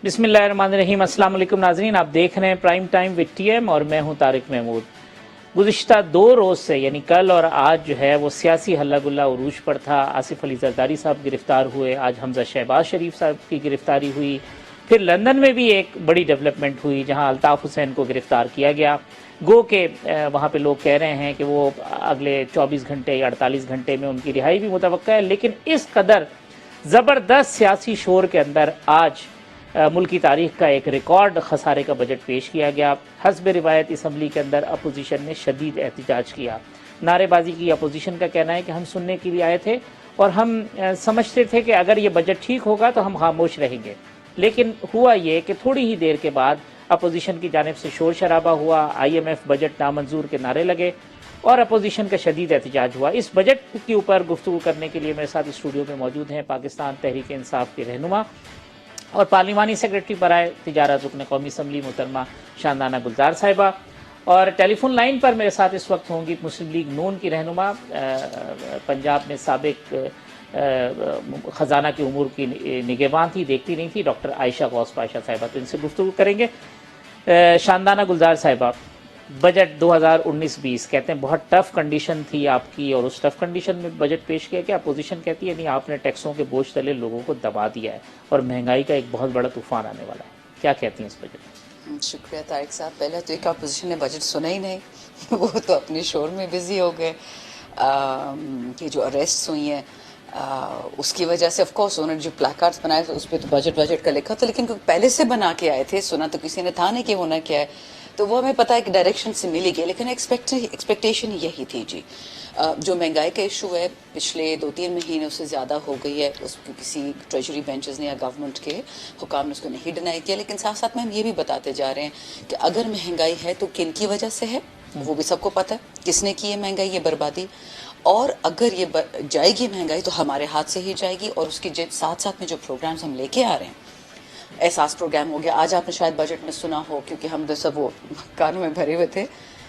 بسم اللہ الرحمن الرحیم۔ السلام علیکم ناظرین، آپ دیکھ رہے ہیں prime time with T M اور میں ہوں طارق محمود۔ گزشتہ 2 روز سے یعنی کل اور آج جو ہے وہ سیاسی ہلہ گلہ عروج پر تھا۔ آصف علی زرداری صاحب گرفتار ہوئے، آج حمزہ شہباز شریف صاحب کی گرفتاری ہوئی، پھر لندن میں بھی ایک بڑی ڈیولپمنٹ ہوئی جہاں الطاف حسین کو گرفتار کیا گیا۔ گو کہ وہاں پہ لوگ کہہ رہے ہیں کہ وہ اگلے 24 گھنٹے یا 48 گھنٹے میں ان کی رہائی بھی متوقع ہے، لیکن اس قدر زبردست سیاسی شور کے اندر آج ملکی تاریخ کا ایک ریکارڈ خسارے کا بجٹ پیش کیا گیا۔ حسب روایت اسمبلی کے اندر اپوزیشن نے شدید احتجاج کیا۔ نعرے بازی کی اپوزیشن کا کہنا ہے کہ ہم سننے کے لیے آئے تھے اور ہم سمجھتے تھے کہ اگر یہ بجٹ ٹھیک ہوگا تو ہم خاموش رہیں گے، لیکن ہوا یہ کہ تھوڑی ہی دیر کے بعد اپوزیشن کی جانب سے شور شرابہ ہوا، IMF بجٹ نامنظور کے نعرے لگے اور اپوزیشن کا شدید احتجاج ہوا۔ اس بجٹ کے اوپر گفتگو کرنے کے لیے میرے ساتھ اسٹوڈیو میں موجود ہیں پاکستان تحریک انصاف کے رہنما اور پارلیمانی سیکریٹری برائے تجارت رکن قومی اسمبلی محترمہ شاندانہ گلزار صاحبہ، اور ٹیلی فون لائن پر میرے ساتھ اس وقت ہوں گی مسلم لیگ نون کی رہنما، پنجاب میں سابق خزانہ کے امور کی نگہبان تھی، دیکھتی نہیں تھی، ڈاکٹر عائشہ غوث پاشا صاحبہ، تو ان سے گفتگو کریں گے۔ شاندانہ گلزار صاحبہ، بجٹ 2019-20 کہتے ہیں بہت ٹف کنڈیشن تھی آپ کی، اور اس ٹف کنڈیشن میں بجٹ پیش کیا کہ اپوزیشن کہتی ہے نہیں آپ نے ٹیکسوں کے بوجھ تلے لوگوں کو دبا دیا ہے اور مہنگائی کا ایک بہت بڑا طوفان آنے والا ہے، کیا کہتی ہیں اس بجٹ میں؟ شکریہ طارق صاحب۔ پہلے تو ایک اپوزیشن نے بجٹ سنا ہی نہیں، وہ تو اپنے شور میں بزی ہو گئے۔ یہ جو اریسٹ ہوئی ہیں اس کی وجہ سے آف کورس انہوں نے جو پلیکارڈز بنائے تھے اس پہ تو بجٹ کا لکھا تھا، لیکن پہلے سے بنا کے آئے تھے، سنا تو کسی نے تھا نہیں کہ ہونا کیا ہے، تو وہ ہمیں پتہ ہے کہ ڈائریکشن سے ملی گئی، لیکن ایکسپیکٹیشن یہی تھی جی۔ جو مہنگائی کا ایشو ہے پچھلے 2-3 مہینوں سے زیادہ ہو گئی ہے، اس کو کسی ٹریجری بینچز نے یا گورنمنٹ کے حکام نے اس کو نہیں ڈینائی کیا، لیکن ساتھ ساتھ میں ہم یہ بھی بتاتے جا رہے ہیں کہ اگر مہنگائی ہے تو کن کی وجہ سے ہے وہ بھی سب کو پتہ ہے، کس نے کی ہے مہنگائی، یہ بربادی، اور اگر یہ جائے گی مہنگائی تو ہمارے ہاتھ سے ہی جائے گی، اور اس کی ساتھ ساتھ میں جو پروگرامز ہم لے کے آ رہے ہیں، احساس پروگرام ہو گیا، آج آپ نے شاید بجٹ میں سنا ہو کیونکہ ہم تو سب وہ کانوں میں بھرے ہوئے تھے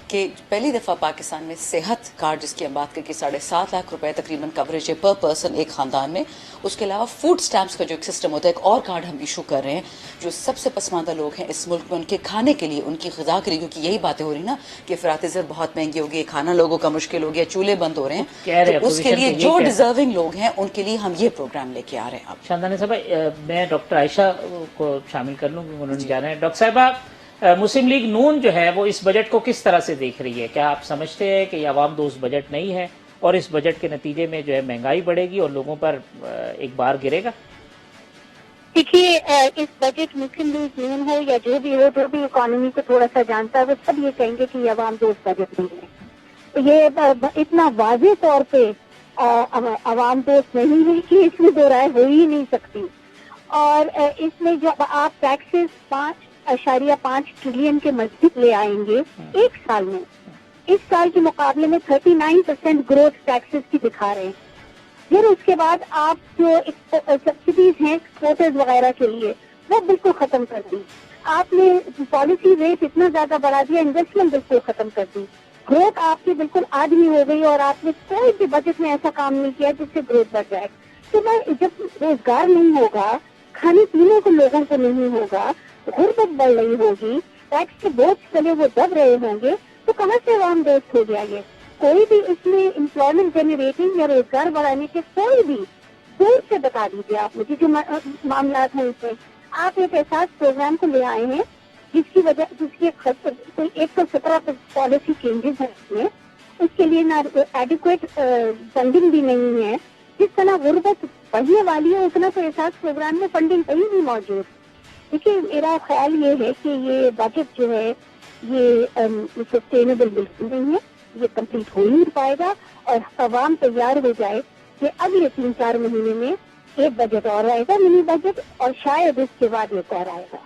کہ پہلی دفعہ پاکستان میں صحت کارڈ جس کی ہم بات کریں کہ 7.5 لاکھ روپے تقریباً کوریج ہے پر پرسن ایک خاندان میں، اس کے علاوہ فوڈ سٹیمپس کا جو ایک سسٹم ہوتا ہے، ایک اور کارڈ ہم ایشو کر رہے ہیں جو سب سے پسماندہ لوگ ہیں اس ملک میں، ان کے کھانے کے لیے، ان کی غذا کے لیے، کیونکہ یہی باتیں ہو رہی نا کہ افراط زر بہت مہنگی ہوگی، کھانا لوگوں کا مشکل ہو گیا، چولہے بند ہو رہے ہیں، تو اس کے لیے جو ڈیزرونگ لوگ ہیں ان کے لیے ہم یہ پروگرام لے کے آ رہے ہیں۔ اب شاندانہ صاحبہ، میں ڈاکٹر عائشہ کو شامل کر لوں گی، انہوں نے جانا ہے۔ ڈاکٹر صاحبہ، مسلم لیگ نون جو ہے وہ اس بجٹ کو کس طرح سے دیکھ رہی ہے؟ کیا آپ سمجھتے ہیں کہ یہ عوام دوست بجٹ نہیں ہے اور اس بجٹ کے نتیجے میں جو ہے مہنگائی بڑھے گی اور لوگوں پر ایک بار گرے گا؟ دیکھیے، اس بجٹ مسلم لیگ نون ہو یا جو بھی ہو، جو بھی اکانومی کو تھوڑا سا جانتا ہے وہ سب یہ کہیں گے کہ یہ عوام دوست بجٹ نہیں ہے۔ یہ اتنا واضح طور پہ عوام دوست نہیں ہے کہ اس میں دو رائے ہو ہی نہیں سکتی، اور اس میں جب آپ ٹیکسز 5.5 ٹریلین کے مزید لے آئیں گے ایک سال میں، اس سال کے مقابلے میں 39% گروتھ ٹیکسز کی دکھا رہے ہیں، پھر اس کے بعد آپ جو سبسڈیز ہیں ایکسپورٹرز وغیرہ کے لیے وہ بالکل ختم کر دی، آپ نے پالیسی ریٹ اتنا زیادہ بڑھا دیا، انویسٹمنٹ بالکل ختم کر دی، گروتھ آپ کی بالکل آدھی ہو گئی، اور آپ نے کوئی بھی بجٹ میں ایسا کام نہیں کیا جس سے گروتھ بڑھ جائے۔ تو جب روزگار نہیں ہوگا، کھانے پینے کو لوگوں کو نہیں ہوگا، غربت بڑھ رہی ہوگی، ٹیکس کے بوجھ چلے وہ دب رہے ہوں گے، تو کہاں سے عوام دوست ہو جائے گے؟ کوئی بھی اس میں امپلائمنٹ جنریٹنگ یا روزگار بڑھانے کے کوئی بھی دور سے بتا دیجیے آپ مجھے جو معاملات ہیں اس میں۔ آپ ایک احساس پروگرام کو لے آئے ہیں جس کی 117 پالیسی چینجز ہیں اس میں، اس کے لیے نہ ایڈیکویٹ فنڈنگ بھی نہیں ہے، جس طرح غربت بڑھنے والی ہے اتنا تو احساس پروگرام میں فنڈنگ کہیں نہیں موجود۔ دیکھیے، میرا خیال یہ ہے کہ یہ بجٹ جو ہے یہ سسٹینیبل بالکل نہیں ہے، یہ کمپلیٹ ہو نہیں پائے گا، اور عوام تیار ہو جائے کہ اگلے 3-4 مہینے میں ایک بجٹ اور آئے گا، منی بجٹ، اور شاید اس کے بعد ایک اور آئے گا۔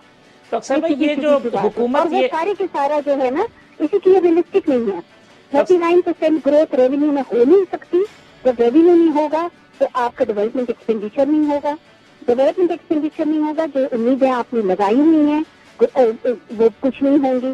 ڈاکٹر صاحبہ، یہ جو حکومت اور وہ سارے کے سارا جو ہے نا اسی کے لیے ریئلسٹک نہیں ہے۔ 39% گروتھ ریونیو میں ہو نہیں سکتی، جب ریونیو نہیں ہوگا تو آپ کا ڈیولپمنٹ ایکسپینڈیچر نہیں ہوگا، ڈیولپمنٹ ایکسپینڈیچر نہیں ہوگا، جو امیدیں آپ نے لگائی ہوئی ہیں وہ کچھ نہیں ہوں گی،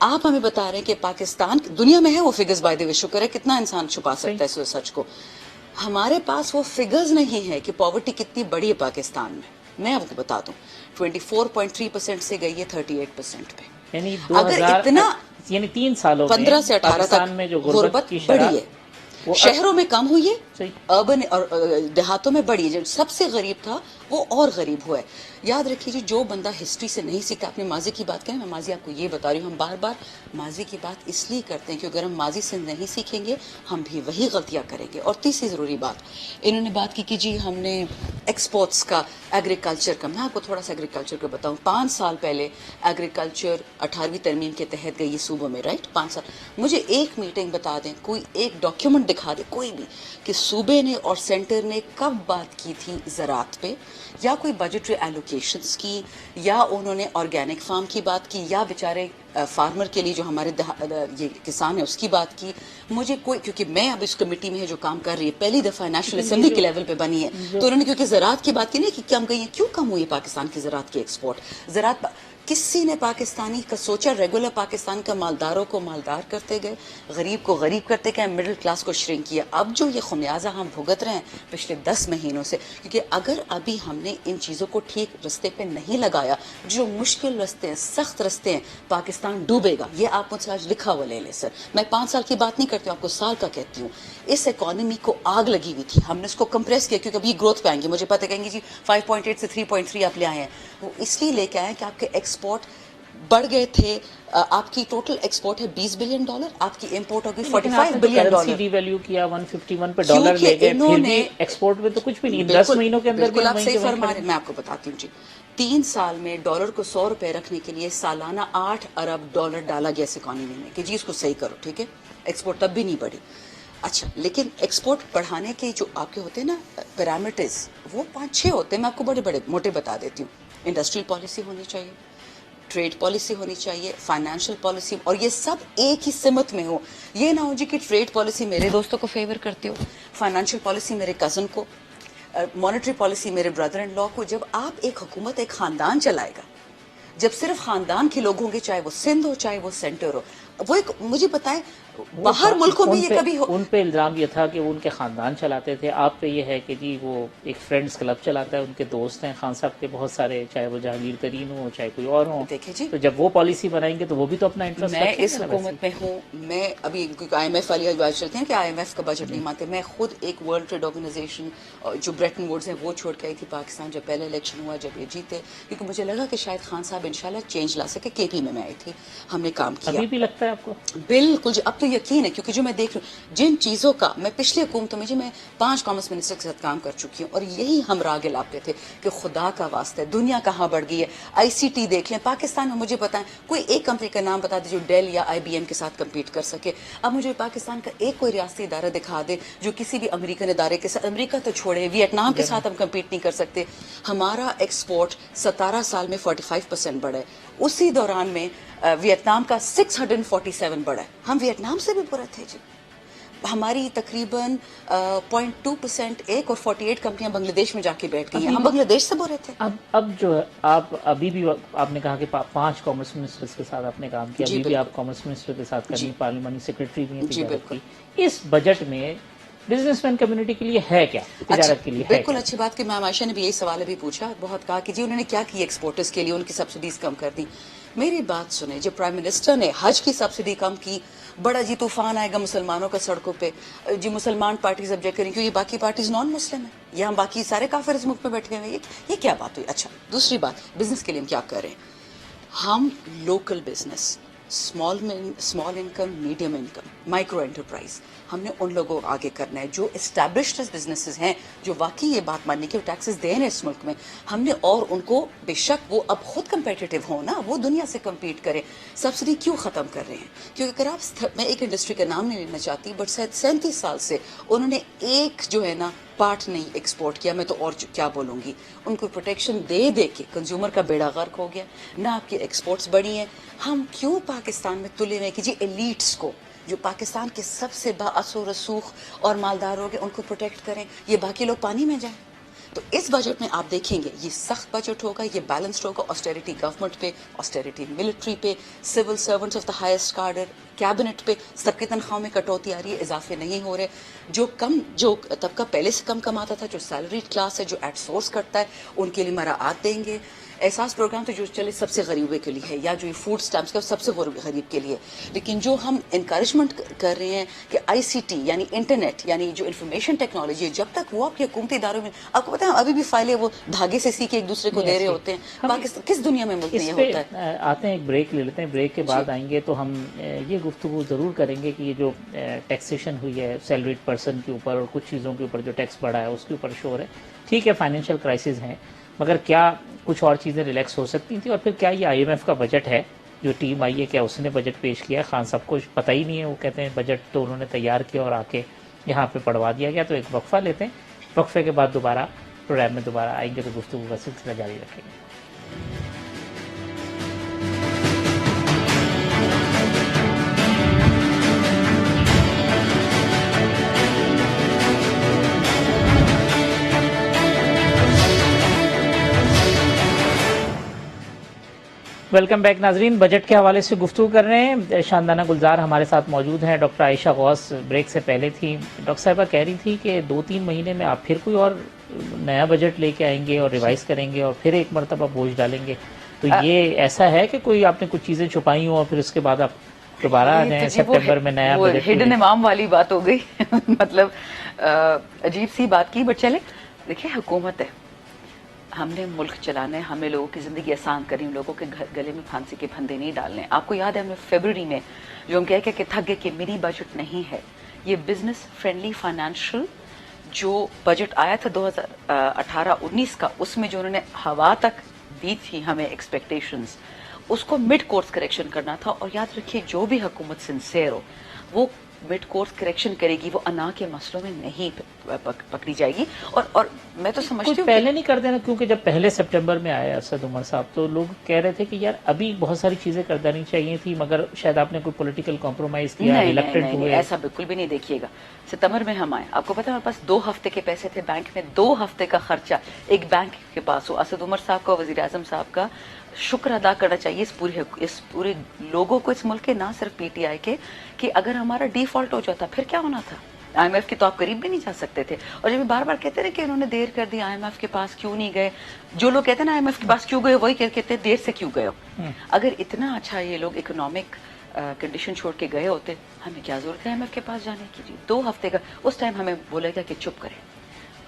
آپ ہمیں بتا رہے ہیں کہ پاکستان دنیا میں ہے وہ فگرز، بائی دی وے شکر ہے، کتنا انسان چھپا سکتا ہے اس سچ کو. ہمارے پاس وہ فگرز نہیں ہے کہ پاورٹی کتنی بڑی ہے پاکستان میں آپ کو بتا دوں 24.3% سے گئی ہے 38% پہ. یعنی اگر اتنا 3 سالوں میں 15 سے 18 پاکستان میں جو غربت کی شرح بڑی ہے، شہروں میں کم ہوئی ہے، صحیح. اربن اور دیہاتوں میں بڑی ہے. جو سب سے غریب تھا وہ اور غریب ہوا ہے. یاد رکھیے جی، جو بندہ ہسٹری سے نہیں سیکھتا، اپنے ماضی کی بات کریں، میں ماضی آپ کو یہ بتا رہی ہوں، ہم بار بار ماضی کی بات اس لیے کرتے ہیں کہ اگر ہم ماضی سے نہیں سیکھیں گے ہم بھی وہی غلطیاں کریں گے. اور تیسری ضروری بات، انہوں نے بات کی کہ جی ہم نے ایکسپورٹس کا، ایگریکلچر کا. میں آپ کو تھوڑا سا ایگریکلچر کا بتاؤں. 5 سال پہلے ایگریکلچر 18ویں ترمیم کے تحت گئی صوبوں میں، رائٹ. 5 سال. مجھے ایک میٹنگ بتا دیں، کوئی ایک ڈاکیومنٹ دکھا دے کوئی بھی، کہ صوبے نے اور سینٹر نے کب بات کی تھی زراعت پہ، یا کوئی بجٹری ایلوکیشنز کی، یا انہوں نے آرگینک فارم کی بات کی، یا بیچارے فارمر کے لیے جو ہمارے یہ کسان ہیں اس کی بات کی. مجھے کوئی، کیونکہ میں اب اس کمیٹی میں ہے جو کام کر رہی ہے، پہلی دفعہ نیشنل اسمبلی کے لیول پہ بنی ہے، تو انہوں نے کیونکہ زراعت کی بات کی نہیں کہ کم گئی ہے. کیوں کم ہوئی ہے پاکستان کی زراعت کی ایکسپورٹ؟ زراعت کسی نے پاکستانی کا سوچا؟ ریگولر پاکستان کا مالداروں کو مالدار کرتے گئے، غریب کو غریب کرتے گئے، مڈل کلاس کو شرنک کیا. اب جو یہ خمیازہ ہم بھگت رہے ہیں پچھلے 10 مہینوں سے، کیونکہ اگر ابھی ہم نے ان چیزوں کو ٹھیک رستے پہ نہیں لگایا، جو مشکل رستے ہیں، سخت رستے ہیں، پاکستان ڈوبے گا. یہ آپ مجھ سے آج لکھا ہوا لے لیں سر. میں 5 سال کی بات نہیں کرتی ہوں، آپ کو سال کا کہتی ہوں. اس اکانومی کو آگ لگی ہوئی تھی، ہم نے اس کو کمپریس کیا، کیونکہ ابھی گروتھ پہ آئیں گے. مجھے پتہ کہیں گے جی 5.8 سے 3.3 آپ لے آئے ہیں. وہ اس لیے لے کے آئے ہیں کہ آپ کے ایکسپورٹ بڑھ گئے تھے. آپ کی ٹوٹل ایکسپورٹ ہے $20 بلین، آپ کی امپورٹ ہوگی $45 بلین. کرنسی ڈی ویلیو کیا، 151 پہ ڈالر لے گئے، پھر بھی ایکسپورٹ میں تو کچھ بھی نہیں. 10 مہینوں کے اندر بھی بالکل ہم آپ وہیں صحیح کے وہیں فرما رہے کھڑے ہیں. میں آپ کو بتاتی ہوں جی، 3 سال میں ڈالر کو $100 رکھنے کے لیے سالانہ $8 ارب ڈالا گیا اس اکانومی میں کہ جی اس کو صحیح کرو. ٹھیک ہے، ایکسپورٹ تب بھی نہیں بڑھی. اچھا، لیکن ایکسپورٹ بڑھانے کے جو آپ کے ہوتے ہیں نا پیرامیٹرز، وہ 5-6 ہوتے ہیں. میں آپ کو بڑے بڑے موٹے بتا دیتی ہوں. انڈسٹریل پالیسی ہونی چاہیے، ٹریڈ پالیسی ہونی چاہیے، فائنینشیل پالیسی، اور یہ سب ایک ہی سمت میں ہو. یہ نہ ہو جی کہ ٹریڈ پالیسی میرے دوستوں کو فیور کرتے ہو، فائنینشیل پالیسی میرے کزن کو، مانیٹری پالیسی میرے بردر ان لا کو. جب آپ ایک حکومت ایک خاندان چلائے گا، جب صرف خاندان کے لوگ ہوں گے، چاہے وہ سندھ ہو چاہے وہ سینٹر ہو. وہ ایک مجھے بتائیں باہر ملکوں میں یہ کبھی ان پہ الزام یہ تھا کہ وہ ان کے خاندان چلاتے تھے. آپ پہ یہ ہے کہ جی وہ ایک فرینڈز کلب چلاتا ہے، ان کے دوست ہیں خان صاحب کے بہت سارے، چاہے وہ جہانگیر ترین ہوں چاہے کوئی اور ہوں. دیکھیں جی، تو جب وہ پالیسی بنائیں گے تو وہ بھی تو اپنا انٹرسٹ میں رکھیں گے اس نا. حکومت میں ہوں. میں ابھی آئی ایم ایف والی بات چلتے ہیں کہ آئی ایم ایف کا بجٹ نہیں مانتے. میں خود ایک ورلڈ ٹریڈ آرگنائزیشن جو بریٹن ووڈز ہیں وہ چھوڑ کے آئی تھی پاکستان جب پہلے الیکشن ہوا، جب یہ جیتے، کیونکہ مجھے لگا کہ شاید خان صاحب انشاءاللہ چینج لا سکے. کے پی میں آئی تھی، ہم نے کام کیا. ابھی بھی لگتا ہے آپ کو؟ بالکل جی، اب تو یقین ہے، کیونکہ جو میں دیکھ رہی ہوں جن چیزوں کا، میں پچھلی حکومتوں میں جی میں 5 کامرس منسٹر کے ساتھ کام کر چکی ہوں، اور یہی ہم راہ گلاتے تھے کہ خدا کا واسطہ ہے دنیا کہاں بڑھ گئی ہے. آئی سی ٹی دیکھ لیں پاکستان میں. مجھے بتائیں کوئی ایک کمپنی کا نام بتا دیں جو ڈیل یا آئی بی ایم کے ساتھ کمپیٹ کر سکے. اب مجھے پاکستان کا ایک کوئی ریاستی ادارہ دکھا دے جو کسی بھی امریکن ادارے کے ساتھ، امریکہ تو چھوڑے، ویتنام کے ساتھ ہم کمپیٹ نہیں کر سکتے. ہمارا ایکسپورٹ 17 سال میں 45% بڑھا ہے. اسی دوران میں ویتنام کا 647 بڑھا ہے. ہم ویتنام سے بھی برے تھے جی. ہماری تقریباً 0.2% ایک، اور 48 کمپنیاں بنگلہ دیش میں جا کے بیٹھ گئی ہیں. ہم بنگلہ دیش سے برے تھے. اب جو ہے آپ ابھی بھی، آپ نے کہا کہ 5 کامرس منسٹرز کے ساتھ آپ نے کام کیا، ابھی بھی آپ کامرس منسٹر کے ساتھ کر رہی ہیں، پارلیمانی سیکرٹری بھی ہیں تجارت کی. اس بجٹ میں بزنس مین کمیونٹی کے لیے ہے کیا، تجارت کے لیے ہے بالکل کیا؟ اچھی بات کہ میم عائشہ نے بھی یہی سوال ابھی پوچھا، بہت کہا کہ جی انہوں نے کیا کی ایکسپورٹرز کے لیے، ان کی سبسڈیز کم کر دی. میری بات سنیں، جب پرائم منسٹر نے حج کی سبسڈی کم کی، بڑا جی طوفان آئے گا مسلمانوں کا سڑکوں پہ، جی مسلمان پارٹیز آبجیکٹ کریں کیوں یہ باقی پارٹیز نان مسلم ہیں، یا ہم باقی سارے کافر اس ملک میں بیٹھے ہوئے ہیں. یہ کیا بات ہوئی؟ اچھا، دوسری بات، بزنس کے لیے ہم کیا کر رہے ہیں؟ ہم local business, small income, medium income, micro enterprise, ہم نے ان لوگوں کو آگے کرنا ہے جو اسٹیبلشڈ بزنسز ہیں، جو واقعی یہ بات ماننے کے ٹیکسز دے رہے ہیں اس ملک میں. ہم نے، اور ان کو بے شک وہ اب خود کمپیٹیٹو ہوں نا، وہ دنیا سے کمپیٹ کریں. سبسڈی کیوں ختم کر رہے ہیں؟ کیونکہ اگر آپ، میں ایک انڈسٹری کا نام نہیں لینا چاہتی، بٹ 37 سال سے انہوں نے ایک جو ہے نا پارٹ نہیں ایکسپورٹ کیا. میں تو اور کیا بولوں گی، ان کو پروٹیکشن دے دے کے کنزیومر کا بیڑا غرق ہو گیا. نہ آپ کی ایکسپورٹس بڑھی ہیں. ہم کیوں پاکستان میں تلے ہوئے کہ جی ایلیٹس کو، جو پاکستان کے سب سے با اثر و رسوخ اور مالدار ہو گئے، ان کو پروٹیکٹ کریں، یہ باقی لوگ پانی میں جائیں. تو اس بجٹ میں آپ دیکھیں گے یہ سخت بجٹ ہوگا, یہ بیلنسڈ ہوگا. آسٹیریٹی گورنمنٹ پہ, آسٹیریٹی ملٹری پہ, civil servants of the highest کارڈر, cabinet پہ, سب کی تنخواہوں میں کٹوتی آ رہی ہے, اضافے نہیں ہو رہے. جو طبقہ پہلے سے کم کماتا تھا, جو سیلریڈ کلاس ہے, جو ایٹ سورس کرتا ہے, ان کے لیے مراعات دیں گے. احساس پروگرام تو جو چلے سب سے غریبے کے لیے ہے, یا جو یہ فوڈ اسٹیمپس کا سب سے غریب کے لیے. لیکن جو ہم انکریجمنٹ کر رہے ہیں کہ آئی سی ٹی یعنی انٹرنیٹ, یعنی جو انفارمیشن ٹیکنالوجی ہے, جب تک وہ آپ کے حکومتی اداروں میں, آپ کو پتا ہے ابھی بھی فائلیں وہ دھاگے سے سی کے ایک دوسرے کو دے رہے ہوتے ہیں. پاکستان کس دنیا میں ملک میں یہ ہوتا ہے؟ آتے ہیں ایک بریک لے لیتے ہیں, بریک کے بعد آئیں گے تو ہم یہ گفتگو ضرور کریں گے کہ یہ جو ٹیکسیشن ہوئی ہے سیلریڈ پرسن کے اوپر اور کچھ چیزوں کے اوپر جو ٹیکس بڑھا ہے اس کے اوپر شور ہے. ٹھیک ہے فائنینشیل کرائسس ہیں, مگر کیا کچھ اور چیزیں ریلیکس ہو سکتی تھیں؟ اور پھر کیا یہ آئی ایم ایف کا بجٹ ہے جو ٹیم آئی ہے, کیا اس نے بجٹ پیش کیا ہے؟ خان صاحب کو پتہ ہی نہیں ہے, وہ کہتے ہیں بجٹ تو انہوں نے تیار کیا اور آ کے یہاں پہ پڑھوا دیا گیا. تو ایک وقفہ لیتے ہیں, وقفے کے بعد دوبارہ پروگرام میں دوبارہ آئیں گے تو گفتگو کا سلسلہ جاری رکھیں گے. ویلکم بیک ناظرین, بجٹ کے حوالے سے گفتگو کر رہے ہیں. شاندانہ گلزار ہمارے ساتھ موجود ہیں. ڈاکٹر عائشہ غوث بریک سے پہلے تھی. ڈاکٹر صاحبہ کہہ رہی تھی کہ 2-3 مہینے میں آپ پھر کوئی اور نیا بجٹ لے کے آئیں گے اور ریوائز کریں گے اور پھر ایک مرتبہ بوجھ ڈالیں گے. تو یہ ایسا ہے کہ کوئی آپ نے کچھ چیزیں چھپائی ہوں اور پھر اس کے بعد آپ دوبارہ آ جائیں سپٹمبر میں نیا بجٹ؟ ہڈن امام والی بات ہو گئی. مطلب عجیب سی بات کی. بٹ چلے دیکھیں, حکومت ہے, ہم نے ملک چلانا ہے, ہمیں لوگوں کی زندگی آسان کریں, لوگوں کے گلے میں پھانسی کے پھندے نہیں ڈالنے. آپ کو یاد ہے ہم نے فیبرری میں جو ہم کہہ کہ تھک گئے کہ منی بجٹ نہیں ہے, یہ بزنس فرینڈلی فائنینشیل جو بجٹ آیا تھا 2018-19 کا, اس میں جو انہوں نے ہوا تک دی تھی ہمیں ایکسپیکٹیشنز, اس کو مڈ کورس کریکشن کرنا تھا. اور یاد رکھیے جو بھی حکومت سنسیئر ہو وہ مڈ کورس کریکشن کرے گی, وہ انا کے مسئلوں میں نہیں پکڑی جائے گی. اور میں تو سمجھتی ہوں پہلے نہیں کر دینا, کیونکہ جب پہلے سپٹمبر میں آیا اسد عمر صاحب تو لوگ کہہ رہے تھے کہ یار ابھی بہت ساری چیزیں کر دینی چاہیے تھی, مگر شاید آپ نے کوئی پولیٹیکل کمپرومائز کیا, ریلکٹنٹ ہوئے. ایسا بالکل بھی نہیں. دیکھیے گا ستمبر میں ہم آئے, آپ کو پتا ہے ہمارے پاس 2 ہفتے کے پیسے تھے بینک میں, 2 ہفتے کا خرچہ ایک بینک کے پاس ہو. اسد عمر صاحب کا, وزیر اعظم صاحب کا شکر ادا کرنا چاہیے اس پورے لوگوں کو, اس ملک کے, نہ صرف پی ٹی آئی کے, کہ اگر ہمارا ڈیفالٹ ہو جاتا پھر کیا ہونا تھا. آئی ایم ایف کی تو آپ قریب بھی نہیں جا سکتے تھے. اور جب بار بار کہتے رہے کہ انہوں نے دیر کر دی, آئی ایم ایف کے پاس کیوں نہیں گئے, جو لوگ کہتے ہیں نا آئی ایم ایف کے پاس کیوں گئے, وہی کہتے ہیں دیر سے کیوں گئے ہو. اگر اتنا اچھا یہ لوگ اکنامک کنڈیشن چھوڑ کے گئے ہوتے, ہمیں کیا ضرورت ہے آئی ایم ایف کے پاس جانے کی. 2 ہفتے کا اس ٹائم ہمیں بولا گیا کہ چپ کریں,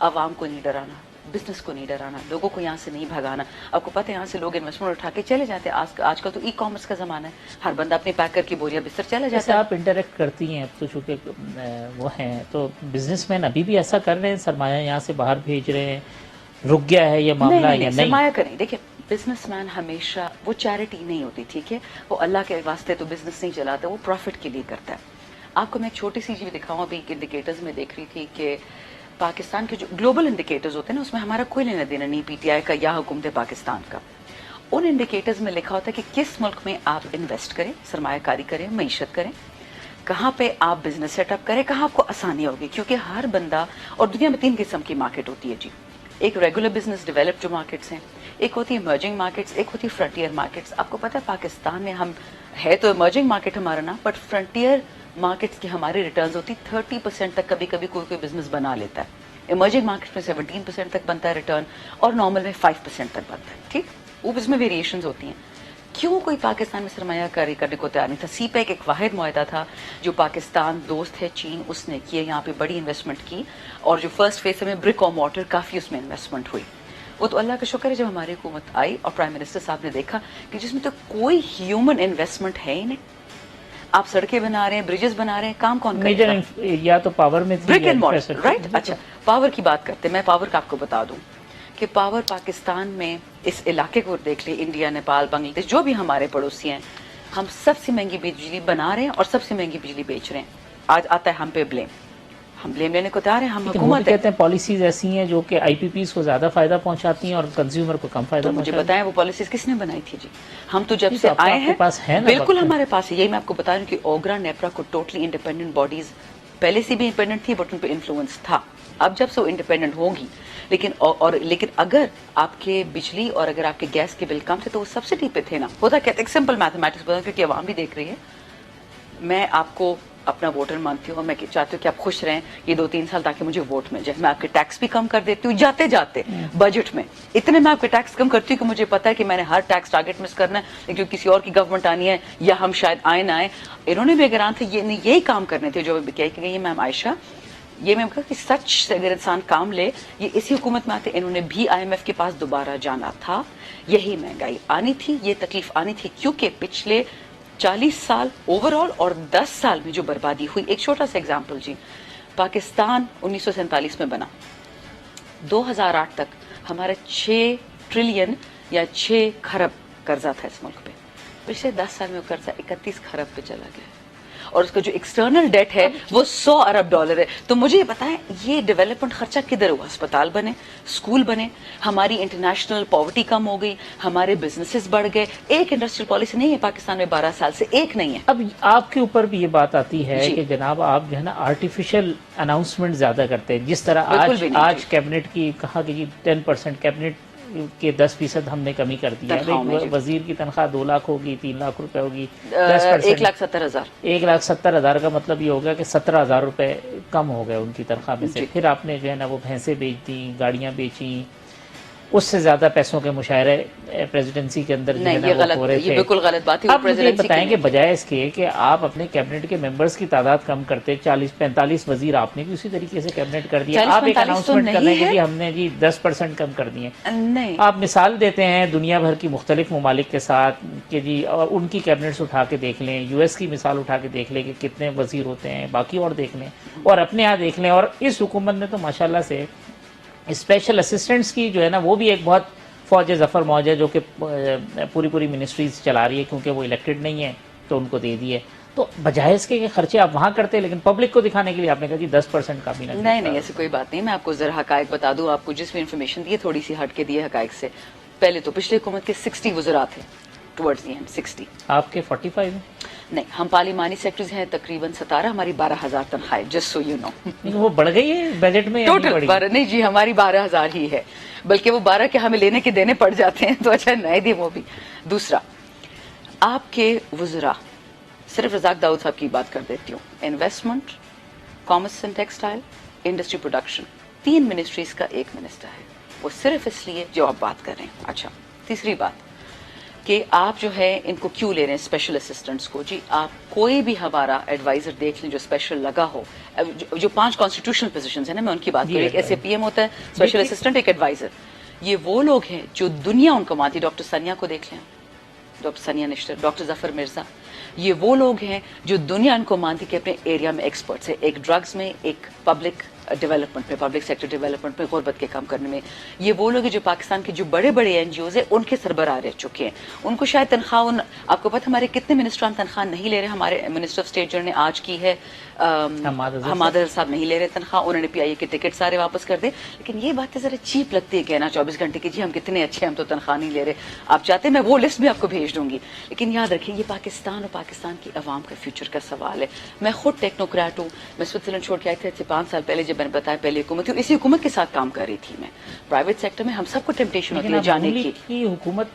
عوام کو نہیں ڈرانا, بزنس کو نہیں ڈرانا, لوگوں کو یہاں سے نہیں بھگانا. آپ کو پتہ ہے یہاں سے لوگ انویسٹمنٹ اٹھا کے چلے جاتے ہیں. آج کل تو ای کامرس کا زمانہ ہے, ہر بندہ اپنی پیک کر کے بوریا بستر چلا جاتا ہے. آپ انٹریکٹ کرتی ہیں اب تو, چونکہ وہ ہیں, تو بزنس مین ابھی بھی ایسا کر رہے ہیں, سرمایہ یہاں سے باہر بھیج رہے ہیں, رک گیا ہے یہ معاملہ یا نہیں؟ سرمایہ کریں. دیکھیں بزنس مین ہمیشہ, وہ چیریٹی نہیں ہوتی, ٹھیک ہے, وہ اللہ کے واسطے تو بزنس نہیں چلاتا, وہ پروفٹ کے لیے کرتا ہے. آپ کو میں ایک چھوٹی سی چیز دکھاؤں, ابھی انڈیکیٹرز میں دیکھ رہی تھی کہ پاکستان کے جو گلوبل انڈیکیٹرز ہوتے ہیں نا, اس میں ہمارا کوئی لینا دینا نہیں پی ٹی آئی کا یا حکومت پاکستان کا. ان انڈیکیٹرز میں لکھا ہوتا ہے کہ کس ملک میں آپ انویسٹ کریں, سرمایہ کاری کریں, معیشت کریں, کہاں پہ آپ بزنس سیٹ اپ کریں, کہاں آپ کو آسانی ہوگی. کیونکہ ہر بندہ, اور دنیا میں 3 قسم کی مارکیٹ ہوتی ہے جی. ایک ریگولر بزنس ڈیولپڈ جو مارکیٹس ہیں, ایک ہوتی ہے ایمرجنگ مارکیٹس, ایک ہوتی ہے فرنٹیئر مارکیٹس. آپ کو پتہ ہے پاکستان میں ہم ہے تو ایمرجنگ مارکیٹ ہمارا نا, بٹ فرنٹیئر مارکیٹس کی ہماری ریٹرنز ہوتی 30% تک, کبھی کبھی کوئی بزنس بنا لیتا ہے. ایمرجنگ مارکیٹ میں 17% تک بنتا ہے ریٹرن, اور نارمل میں 5% تک بنتا ہے. ٹھیک, وہ اس میں ویریشنز ہوتی ہیں. کیوں کوئی پاکستان میں سرمایہ کاری کرنے کو تیار نہیں تھا؟ سی پیک ایک واحد معاہدہ تھا جو پاکستان دوست ہے چین, اس نے کیے, یہاں پہ بڑی انویسٹمنٹ کی, اور جو فرسٹ فیز میں برک اور مارٹر کافی اس میں انویسٹمنٹ ہوئی. وہ تو اللہ کا شکر ہے جب ہماری حکومت آئی اور پرائم منسٹر صاحب نے دیکھا کہ جس میں تو کوئی ہیومن انویسٹمنٹ ہے ہی نہیں. آپ سڑکیں بنا رہے ہیں, بریجز بنا رہے ہیں, کام کون کرے گا؟ یا تو پاور میں برک اینڈ مارٹر, رائٹ. اچھا, پاور کی بات کرتے ہیں, میں پاور کا آپ کو بتا دوں کہ پاور پاکستان میں اس علاقے کو دیکھ لیں, انڈیا, نیپال, بنگلہ دیش, جو بھی ہمارے پڑوسی ہیں, ہم سب سے مہنگی بجلی بنا رہے ہیں اور سب سے مہنگی بجلی بیچ رہے ہیں. آج آتا ہے ہم پہ بلیم, ہم بلیم لینے کو تیار ہیں, ہم حکومت کہتے ہیں پالیسیز ایسی ہیں جو کہ آئی پی پیز کو زیادہ فائدہ پہنچاتی ہیں اور کنزیومر کو کم فائدہ. تو مجھے بتائیں وہ پالیسیز کس نے بنائی تھی جی؟ ہم تو جب سے آئے ہیں بالکل ہمارے پاس ہے. یہی میں آپ کو بتا رہی ہوں کہ اوگرا, نیپرا کو ٹوٹلی انڈیپینڈنٹ باڈیز پہلے سے بھی انڈیپینڈنٹ تھی, بٹ ان پہ انفلوئنس تھا. اب جب سے وہ انڈیپینڈنٹ ہوگی لیکن اگر آپ کے بجلی اور اگر آپ کے گیس کے بل کم تھے تو وہ سبسڈی پہ تھے نا. ہوتا کہتے ہیں سمپل میتھمیٹکس بتا کیونکہ عوام بھی دیکھ رہی ہے. میں آپ کو اپنا ووٹر مانتی ہوں اور میں چاہتی ہوں کہ آپ خوش رہیں یہ 2-3 سال تاکہ مجھے ووٹ مل جائے. میں آپ کے ٹیکس بھی کم کر دیتی ہوں جاتے جاتے بجٹ میں اتنے میں آپ کے ٹیکس کم کرتی ہوں کہ مجھے پتا ہے کہ میں نے ہر ٹیکس ٹارگٹ مس کرنا ہے, لیکن کسی اور کی گورنمنٹ آنی ہے یا ہم شاید آئے نہ آئے. انہوں نے بھی اگر آن تھے یہی کام کرنے تھے جو کہہ کے گئی میم عائشہ. یہ میں کہا کہ سچ سے اگر انسان کام لے, یہ اسی حکومت میں آتے, انہوں نے بھی IMF کے پاس دوبارہ جانا تھا. یہی مہنگائی آنی تھی, یہ تکلیف آنی تھی, کیونکہ پچھلے 40 سال اوور آل اور 10 سال میں جو بربادی ہوئی. ایک چھوٹا سا ایگزامپل جی, پاکستان 1947 میں بنا, 2008 تک ہمارا 6 ٹریلین یا 6 کھرب قرضہ تھا اس ملک پہ. پچھلے 10 سال میں وہ قرضہ 31 کھرب پہ چلا گیا, اور اس کا جو ایکسٹرنل ڈیٹ ہے وہ $100 ارب ہے. تو مجھے یہ بتائیں یہ ڈیولپمنٹ خرچہ کدھر ہوا؟ ہسپتال بنے, اسکول بنے, ہماری انٹرنیشنل پاورٹی کم ہو گئی, ہمارے بزنسز بڑھ گئے. ایک انڈسٹریل پالیسی نہیں ہے پاکستان میں 12 سال سے, ایک نہیں ہے. اب آپ کے اوپر بھی یہ بات آتی ہے جی. کہ جناب آپ جو ہے نا آرٹیفیشل اناؤنسمنٹ زیادہ کرتے ہیں, جس طرح بالکل بھی نہیں آج کیبنٹ کی کہا کہ جی 10% کیبنٹ کے 10% ہم نے کمی کر دیا. ایک وزیر کی تنخواہ 2 لاکھ ہوگی, 3 لاکھ روپے ہوگی, 1,70,000. 1,70,000 کا مطلب یہ ہوگا کہ 17,000 روپے کم ہو گئے ان کی تنخواہ میں سے. پھر آپ نے جو ہے نا وہ بھینسیں بیچ دی, گاڑیاں بیچی, اس سے زیادہ پیسوں کے مشاہرے پریزیڈنسی کے اندر جو ہے نا وہ ہو رہے تھے. یہ بالکل غلط بات ہے. آپ مجھے بتائیں کہ بجائے اس کے کہ آپ اپنے کیبنٹ کے ممبرز کی تعداد کم کرتے, 40-45 وزیر آپ نے بھی اسی طریقے سے کیبنٹ کر دیا. آپ ایک اناؤنسمنٹ کر رہے ہیں کہ جی ہم نے جی 10% کم کر دیے. آپ مثال دیتے ہیں دنیا بھر کی مختلف ممالک کے ساتھ کہ جی ان کی کیبنٹس اٹھا کے دیکھ لیں, US کی مثال اٹھا کے دیکھ لیں کہ کتنے وزیر ہوتے ہیں, باقی اور دیکھ لیں اور اپنے یہاں دیکھ لیں. اور اس حکومت نے تو ماشاءاللہ سے اسپیشل اسسٹنٹس کی جو ہے نا وہ بھی ایک بہت فوج ظفر موج ہے جو کہ پوری منسٹریز چلا رہی ہے, کیونکہ وہ الیکٹڈ نہیں ہے تو ان کو دے دیے. تو بجائے اس کے خرچے آپ وہاں کرتے, لیکن پبلک کو دکھانے کے لیے آپ نے کہا جی 10% کا بھی نہیں ایسی کوئی بات نہیں. میں آپ کو ذرا حقائق بتا دوں, آپ کو جس بھی انفارمیشن دی تھوڑی سی ہٹ کے دی حقائق سے. پہلے تو پچھلے حکومت کے 60 وزراء تھے, ٹورڈز دی اینڈ 60. آپ کے 45 ہیں؟ نہیں, ہم پارلیمانی سیکٹریز ہیں تقریباً 17, ہماری 12,000 تنخواہ, جسٹ سو یو نو. وہ بڑھ گئی ہے بجٹ میں ٹوٹل نہیں جی, ہماری 12,000 ہی ہے, بلکہ وہ 12 کے ہمیں لینے کے دینے پڑ جاتے ہیں تو اچھا نئے دی وہ بھی. دوسرا, آپ کے وزراء, صرف رزاق داؤد صاحب کی بات کر دیتی ہوں, investment, commerce and textile, industry production, 3 ministries کا ایک منسٹر ہے. وہ صرف اس لیے جو آپ بات کر رہے ہیں. اچھا, تیسری بات کہ آپ جو ہے ان کو کیوں لے رہے ہیں اسپیشل اسسٹنٹس کو. جی آپ کوئی بھی ہمارا ایڈوائزر دیکھ لیں جو اسپیشل لگا ہو, جو 5 کانسٹیٹیوشنل پوزیشنز ہیں نا, میں ان کی بات کروں. ایک SAPM ہوتا ہے, اسپیشل اسسٹنٹ, ایک ایڈوائزر. یہ وہ لوگ ہیں جو دنیا ان کو مانتی. ڈاکٹر ثانیہ کو دیکھ لیں, ڈاکٹر ثانیہ نشتر, ڈاکٹر ظفر مرزا, یہ وہ لوگ ہیں جو دنیا ان کو مانتی کہ اپنے ایریا میں ایکسپرٹس ہیں. ایک ڈرگز میں, ایک پبلک ڈیولپمنٹ میں, پبلک سیکٹر ڈیولپمنٹ میں, غربت کے کم کرنے میں. یہ وہ لوگ ہیں جو پاکستان کے جو بڑے NGOز ہیں ان کے سربراہ رہ چکے ہیں. ان کو شاید تنخواہ, آپ کو پتہ ہمارے کتنے منسٹران تنخواہ نہیں لے رہے. ہمارے منسٹر آف اسٹیٹ جو نے آج کی ہے حماد صاحب نہیں لے رہے تنخواہ, انہوں نے PIA کے ٹکٹ سارے واپس کر دے. لیکن یہ باتیں ذرا چیپ لگتی ہے کہنا 24 گھنٹے کی, جی ہم کتنے اچھے ہیں, ہم تو تنخواہ نہیں لے رہے. آپ چاہتے ہیں میں وہ لسٹ بھی آپ کو بھیج دوں گی, لیکن یاد رکھیں یہ پاکستان اور پاکستان کی عوام کا فیوچر کا سوال ہے. میں خود ٹیکنوکریٹ ہوں, میں سوئٹزرلینڈ چھوڑ کے آئی تھے 5 سال پہلے, جب میں نے بتایا پہلے حکومت تھی, اسی حکومت کے ساتھ کام کر رہی تھی. میں پرائیویٹ سیکٹر میں, ہم سب کو ٹیمپٹیشن ہوتی ہے جانے کی. حکومت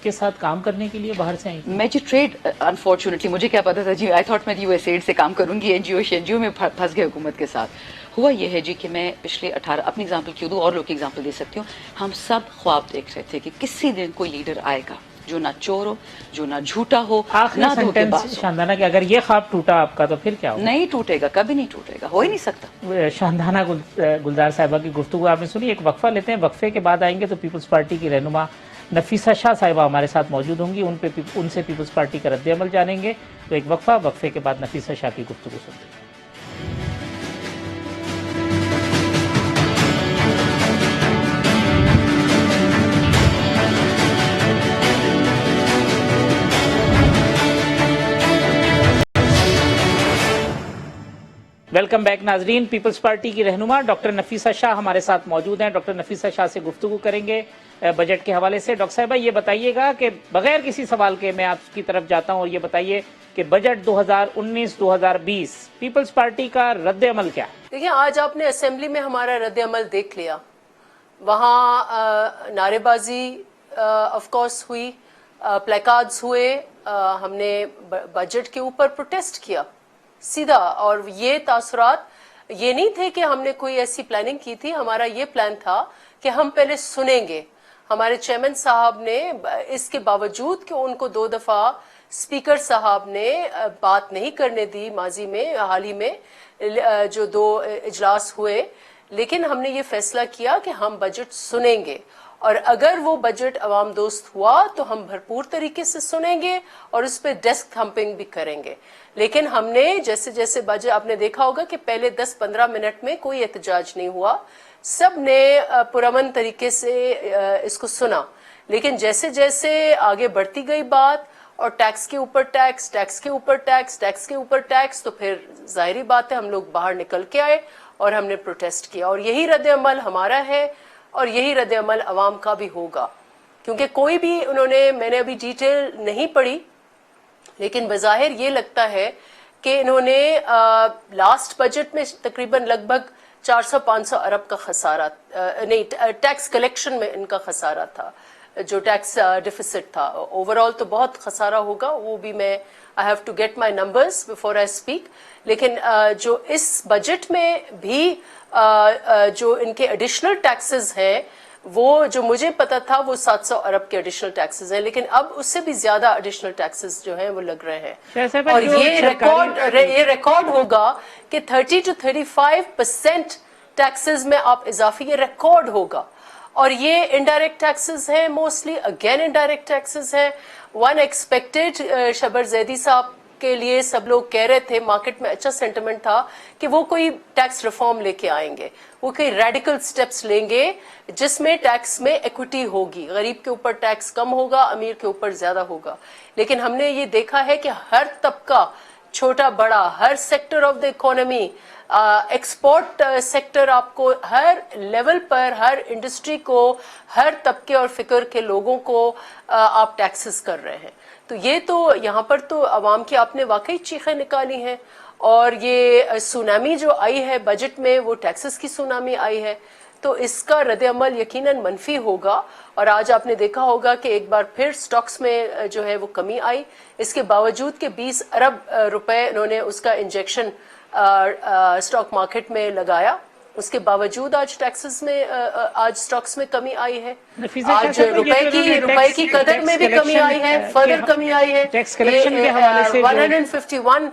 کے ساتھ کام کرنے کے لیے باہر سے آئی میں جی ٹریڈ, انفارچونیٹلی مجھے کیا پتا تھا جی, آئی تھاٹ میں USAID سے کام کروں گی, NGO میں پھنس گئے حکومت کے ساتھ. ہوا یہ ہے جی کہ میں پچھلے 18, اپنی اگزامپل کیوں دوں, اور لوگ کی اگزامپل دے سکتی ہوں. ہم سب خواب دیکھ رہے تھے کہ کسی دن کوئی لیڈر آئے گا جو نہ چور ہو, جو نہ جھوٹا ہو, نہ دھوکے باز ہو. شاندانہ کہ اگر یہ خواب ٹوٹا آپ کا تو پھر کیا ہوگا؟ نہیں ٹوٹے گا, کبھی نہیں ٹوٹے گا, ہو ہی نہیں سکتا. شاندانہ گلزار صاحبہ کی گفتگو آپ نے سنی. ایک وقفہ لیتے ہیں, وقفے کے بعد آئیں گے تو پیپلز پارٹی کی رہنما نفیسہ شاہ صاحبہ ہمارے ساتھ موجود ہوں گی, ان سے پیپلز پارٹی کا رد عمل جانیں گے. تو ایک وقفہ, وقفے کے بعد نفیسہ شاہ کی گفتگو سنتے ہیں. ویلکم بیک ناظرین. پیپلز پارٹی کی رہنما ڈاکٹر نفیسہ شاہ ہمارے ساتھ موجود ہیں. ڈاکٹر نفیسہ شاہ سے گفتگو کریں گے بجٹ کے حوالے سے. ڈاکٹر صاحبہ یہ بتائیے گا کہ بغیر کسی سوال کے میں آپ کی طرف جاتا ہوں, اور یہ بتائیے کہ بجٹ 2019-2020 پیپلز پارٹی کا رد عمل کیا ہے؟ دیکھیں, آج آپ نے اسمبلی میں ہمارا رد عمل دیکھ لیا. وہاں نعرے بازی آف کورس ہوئی, پلیکارڈز ہوئے, ہم نے بجٹ کے اوپر پروٹیسٹ کیا سیدھا. اور یہ تاثرات یہ نہیں تھے کہ ہم نے کوئی ایسی پلاننگ کی تھی, ہمارا یہ پلان تھا کہ ہم پہلے سنیں گے. ہمارے چیئرمین صاحب نے اس کے باوجود کہ ان کو 2 دفعہ اسپیکر صاحب نے بات نہیں کرنے دی ماضی میں, حال ہی میں جو 2 اجلاس ہوئے, لیکن ہم نے یہ فیصلہ کیا کہ ہم بجٹ سنیں گے, اور اگر وہ بجٹ عوام دوست ہوا تو ہم بھرپور طریقے سے سنیں گے اور اس پہ ڈیسک تھمپنگ بھی کریں گے. لیکن ہم نے جیسے جیسے بجٹ, آپ نے دیکھا ہوگا کہ پہلے 10-15 منٹ میں کوئی احتجاج نہیں ہوا, سب نے پرامن طریقے سے اس کو سنا. لیکن جیسے جیسے آگے بڑھتی گئی بات, اور ٹیکس کے اوپر ٹیکس, ٹیکس کے اوپر ٹیکس, ٹیکس کے اوپر ٹیکس, تو پھر ظاہری بات ہے ہم لوگ باہر نکل کے آئے اور ہم نے پروٹیسٹ کیا. اور یہی رد عمل ہمارا ہے اور یہی رد عمل عوام کا بھی ہوگا, کیونکہ کوئی بھی میں نے ابھی ڈیٹیل نہیں پڑھی, لیکن بظاہر یہ لگتا ہے کہ انہوں نے لاسٹ بجٹ میں تقریباً لگ بھگ 400-500 ارب کا خسارہ, نہیں ٹیکس کلیکشن میں ان کا خسارہ تھا, جو ٹیکس ڈیفیسٹ تھا. اوور آل تو بہت خسارہ ہوگا, وہ بھی میں I have to get my numbers before I speak. لیکن جو اس بجٹ میں بھی جو ان کے ایڈیشنل ٹیکسز ہیں, وہ جو مجھے پتا تھا وہ 700 ارب کے ایڈیشنل ٹیکسز ہیں, لیکن اب اس سے بھی زیادہ ایڈیشنل ٹیکسز جو ہیں وہ لگ رہے ہیں. اور یہ ریکارڈ ہوگا کہ 30-35% ٹیکسز میں آپ اضافی, یہ ریکارڈ ہوگا. اور یہ انڈائریکٹ ٹیکسز ہیں موسٹلی, اگین انڈائریکٹ ٹیکسز ہیں. ون ایکسپیکٹڈ, شبر زیدی صاحب کے لیے سب لوگ کہہ رہے تھے, مارکیٹ میں اچھا سینٹیمنٹ تھا کہ وہ کوئی ٹیکس ریفارم لے کے آئیں گے, وہ کوئی ریڈیکل سٹیپس لیں گے جس میں ٹیکس میں ایکوٹی ہوگی, غریب کے اوپر ٹیکس کم ہوگا, امیر کے اوپر زیادہ ہوگا. لیکن ہم نے یہ دیکھا ہے کہ ہر طبقہ, چھوٹا بڑا, ہر sector of the economy, export sector, آپ کو ہر لیول پر, ہر انڈسٹری کو, ہر طبقے اور فکر کے لوگوں کو آپ ٹیکسز کر رہے ہیں. تو یہ تو یہاں پر تو عوام کی آپ نے واقعی چیخیں نکالی ہیں. اور یہ سونامی جو آئی ہے بجٹ میں, وہ ٹیکسز کی سونامی آئی ہے, تو اس کا رد عمل یقیناً منفی ہوگا. اور آج آپ نے دیکھا ہوگا کہ ایک بار پھر سٹاکس میں جو ہے وہ کمی آئی, اس کے باوجود کہ 20 ارب روپے انہوں نے اس کا انجیکشن اسٹاک مارکیٹ میں لگایا, اس کے باوجود آج ٹیکسز میں, آج سٹاکس میں کمی آئی ہے. آج روپے کی قدر میں بھی کمی آئی ہے, فردر کمی آئی ہے. ٹیکس کلیکشن کے حوالے سے 151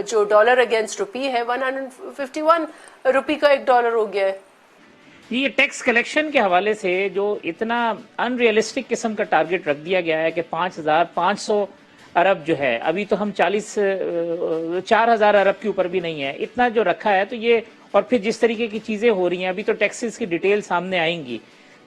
جو ڈالر اگینسٹ روپی ہے, 151 روپی کا $1 ہو گیا ہے. یہ ٹیکس کلیکشن کے حوالے سے جو اتنا ان ریئلسٹک قسم کا ٹارگٹ رکھ دیا گیا ہے کہ 5500 ارب جو ہے, ابھی تو ہم 4000 ارب کے اوپر بھی نہیں ہے, اتنا جو رکھا ہے, تو یہ, اور پھر جس طریقے کی چیزیں ہو رہی ہیں, ابھی تو ٹیکسز کی ڈیٹیل سامنے آئیں گی,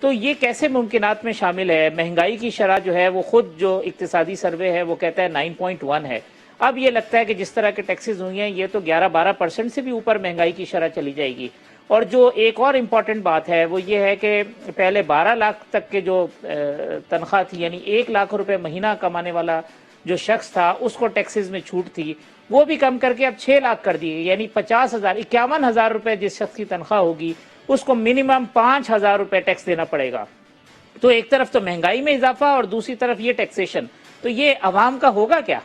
تو یہ کیسے ممکنات میں شامل ہے؟ مہنگائی کی شرح جو ہے وہ خود جو اقتصادی سروے ہے وہ کہتا ہے 9.1 ہے. اب یہ لگتا ہے کہ جس طرح کے ٹیکسز ہوئی ہیں, یہ تو 11-12% سے بھی اوپر مہنگائی کی شرح چلی جائے گی. اور جو ایک اور امپورٹنٹ بات ہے وہ یہ ہے کہ پہلے 12 لاکھ تک کے جو تنخواہ تھی, یعنی 1 لاکھ روپے مہینہ کمانے والا جو شخص تھا, اس کو ٹیکسز میں چھوٹ تھی, وہ بھی کم کر کے اب 6 لاکھ کر دی, یعنی 51,000 روپے جس شخص کی تنخواہ ہوگی اس کو منیمم 5,000 روپے ٹیکس دینا پڑے گا. تو ایک طرف تو مہنگائی میں اضافہ اور دوسری طرف یہ ٹیکسیشن, تو یہ عوام کا ہوگا کیا؟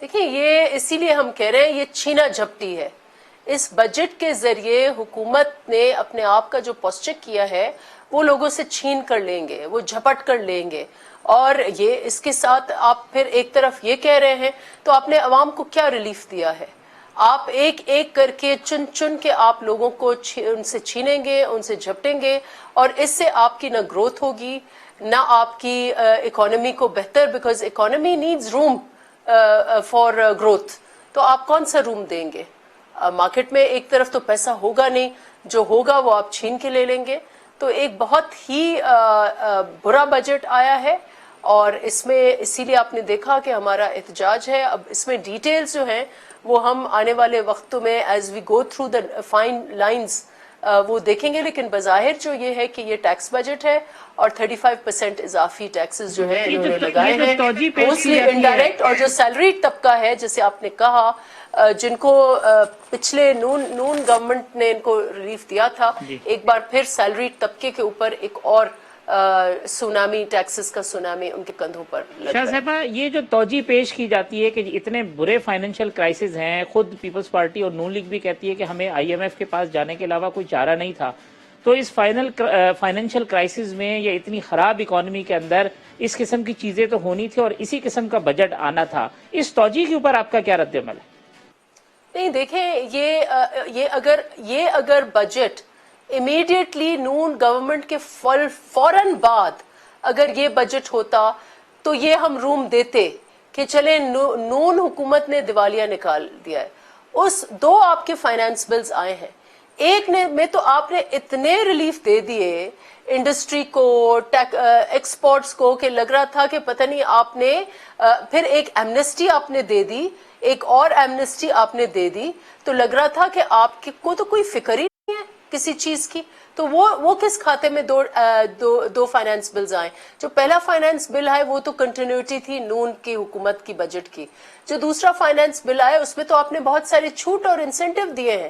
دیکھیں, یہ اسی لیے ہم کہہ رہے ہیں یہ چھینا جھپٹی ہے. اس بجٹ کے ذریعے حکومت نے اپنے آپ کا جو پوسچر کیا ہے وہ لوگوں سے چھین کر لیں گے, وہ جھپٹ کر لیں گے. اور یہ اس کے ساتھ آپ پھر ایک طرف یہ کہہ رہے ہیں, تو آپ نے عوام کو کیا ریلیف دیا ہے؟ آپ ایک ایک کر کے چن کے آپ لوگوں کو ان سے چھینیں گے, ان سے جھپٹیں گے, اور اس سے آپ کی نہ گروتھ ہوگی نہ آپ کی اکانومی کو بہتر, because economy needs room for growth. تو آپ کون سا روم دیں گے؟ مارکیٹ میں ایک طرف تو پیسہ ہوگا نہیں, جو ہوگا وہ آپ چھین کے لے لیں گے. تو ایک بہت ہی برا بجٹ آیا ہے, اور اس میں اسی لیے آپ نے دیکھا کہ ہمارا احتجاج ہے. اب اس میں ڈیٹیلز جو ہیں وہ ہم آنے والے وقتوں میں as we go through the fine lines وہ دیکھیں گے. لیکن بظاہر جو یہ ہے کہ یہ ٹیکس بجٹ ہے اور 35% اضافی ٹیکسز جو ہے انہوں نے لگائے ہیں, موسٹلی انڈائریکٹ. اور جو سیلریڈ طبقہ ہے جیسے آپ نے کہا, جن کو پچھلے نون گورنمنٹ نے ان کو ریلیف دیا تھا, ایک بار پھر سیلریڈ طبقے کے اوپر ایک اور سونامی, ٹیکسز کا سونامی ان کے کندھوں پر لگ شاہ رہا ہے. صاحبہ, یہ جو توجہ پیش کی جاتی ہے کہ اتنے برے فائنینشیل کرائسس ہیں, خود پیپلز پارٹی اور نون لیگ بھی کہتی ہے کہ ہمیں آئی ایم ایف کے پاس جانے کے علاوہ کوئی چارہ نہیں تھا, تو اس فائنینشیل کرائسس میں یا اتنی خراب اکانومی کے اندر اس قسم کی چیزیں تو ہونی تھی اور اسی قسم کا بجٹ آنا تھا. اس توجہ کے اوپر آپ کا کیا رد عمل ہے؟ نہیں دیکھیں, یہ اگر بجٹ امیڈیٹلی نون گورنمنٹ کے فوراً بعد اگر یہ بجٹ ہوتا تو یہ ہم روم دیتے کہ چلیں نون حکومت نے دیوالیہ نکال دیا ہے. اس دو آپ کے فائنانس بلز آئے ہیں, ایک میں تو آپ نے اتنے ریلیف دے دیے انڈسٹری کو, ایکسپورٹس کو, کہ لگ رہا تھا کہ پتہ نہیں آپ نے پھر ایک ایمنسٹی آپ نے دے دی, ایک اور ایمنسٹی آپ نے دے دی, تو لگ رہا تھا کہ آپ کو تو کوئی فکر ہی نہیں ہے کسی چیز کی. تو وہ کس کھاتے میں دو فائنانس بلز آئے. جو پہلا فائنانس بل ہے وہ تو کنٹینیوٹی تھی نون کی حکومت کی بجٹ کی. جو دوسرا فائنانس بل آیا اس میں تو آپ نے بہت سارے چھوٹ اور انسینٹیو دیے ہیں.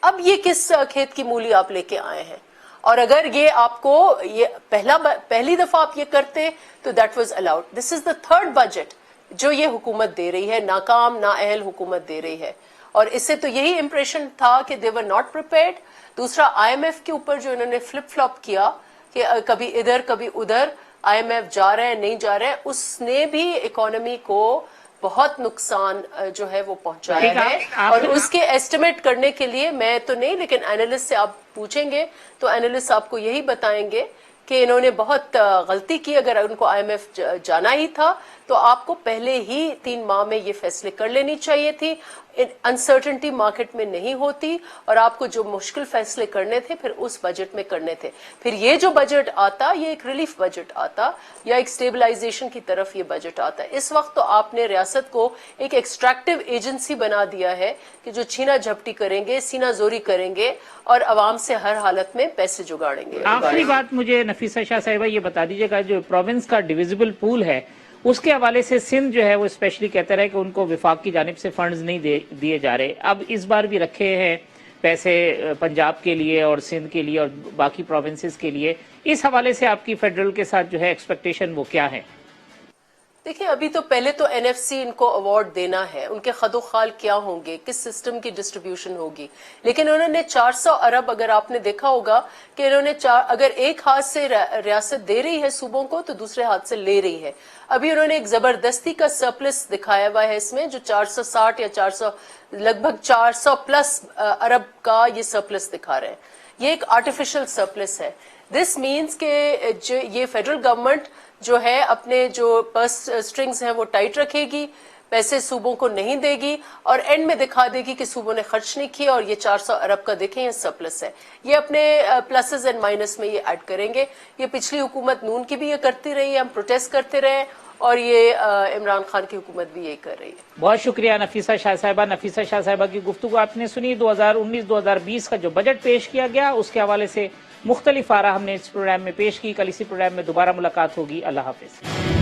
اب یہ کس کھیت کی مولی آپ لے کے آئے ہیں؟ اور اگر یہ آپ کو یہ پہلی دفعہ آپ یہ کرتے تو that was allowed. This is the third budget جو یہ حکومت دے رہی ہے, ناکام نااہل حکومت دے رہی ہے, اور اس سے تو یہی امپریشن تھا کہ دے ور ناٹ پریپیئرڈ. دوسرا آئی ایم ایف کے اوپر جو انہوں نے فلپ فلاپ کیا کہ کبھی ادھر کبھی ادھر آئی ایم ایف جا رہے ہیں نہیں جا رہے ہیں, اس نے بھی اکانومی کو بہت نقصان جو ہے وہ پہنچایا ہے. اور اس کے ایسٹیمیٹ کرنے کے لیے میں تو نہیں, لیکن اینالسٹ سے آپ پوچھیں گے تو اینالسٹ آپ کو یہی بتائیں گے کہ انہوں نے بہت غلطی کی. اگر ان کو آئی ایم ایف جانا ہی تھا تو آپ کو پہلے ہی 3 ماہ میں یہ فیصلے کر لینی چاہیے تھی. انسرٹنٹی مارکیٹ میں نہیں ہوتی اور آپ کو جو مشکل فیصلے کرنے تھے پھر اس بجٹ میں کرنے تھے. پھر یہ جو بجٹ آتا یہ ایک ریلیف بجٹ آتا یا ایک سٹیبلائزیشن کی طرف یہ بجٹ آتا. اس وقت تو آپ نے ریاست کو ایک ایکسٹریکٹیو ایجنسی بنا دیا ہے کہ جو چھینا جھپٹی کریں گے, سینہ زوری کریں گے اور عوام سے ہر حالت میں پیسے جگاڑیں گے. آخری بات مجھے نفیسہ شاہ صاحبہ یہ بتا دیجیے گا, جو پروونس کا ڈویزبل پول ہے اس کے حوالے سے سندھ جو ہے وہ اسپیشلی کہتے رہے کہ ان کو وفاق کی جانب سے فنڈز نہیں دیے جا رہے. اب اس بار بھی رکھے ہیں پیسے پنجاب کے لیے اور سندھ کے لیے اور باقی پروونسز کے لیے. اس حوالے سے آپ کی فیڈرل کے ساتھ جو ہے ایکسپیکٹیشن وہ کیا ہے؟ دیکھیں, ابھی تو پہلے تو این ایف سی ان کو ایوارڈ دینا ہے, ان کے خد و خال کیا ہوں گے, کس سسٹم کی ڈسٹریبیوشن ہوگی. لیکن انہوں نے 400 ارب, اگر آپ نے دیکھا ہوگا کہ انہوں نے اگر ایک ہاتھ سے ریاست دے رہی ہے صوبوں کو تو دوسرے ہاتھ سے لے رہی ہے. ابھی انہوں نے ایک زبردستی کا سرپلس دکھایا ہوا ہے اس میں, جو 460 یا 400 لگ بھگ 400 پلس ارب کا یہ سرپلس دکھا رہے ہیں. یہ ایک آرٹیفیشل سرپلس ہے. دس مینس کہ یہ فیڈرل گورنمنٹ جو ہے اپنے جو پرس اسٹرنگز ہیں وہ ٹائٹ رکھے گی, پیسے صوبوں کو نہیں دے گی اور اینڈ میں دکھا دے گی کہ صوبوں نے خرچ نہیں کیا اور یہ 400 ارب کا دیکھیں یہ سرپلس ہے. یہ اپنے پلسز اینڈ مائنس میں یہ ایڈ کریں گے. یہ پچھلی حکومت نون کی بھی یہ کرتی رہی ہے, ہم پروٹیسٹ کرتے رہے, اور یہ عمران خان کی حکومت بھی یہی کر رہی ہے. بہت شکریہ نفیسہ شاہ صاحبہ. نفیسہ شاہ صاحبہ کی گفتگو آپ نے سنی. 2019-2020 کا جو بجٹ پیش کیا گیا اس کے حوالے سے مختلف آراء ہم نے اس پروگرام میں پیش کی. کل اسی پروگرام میں دوبارہ ملاقات ہوگی. اللہ حافظ.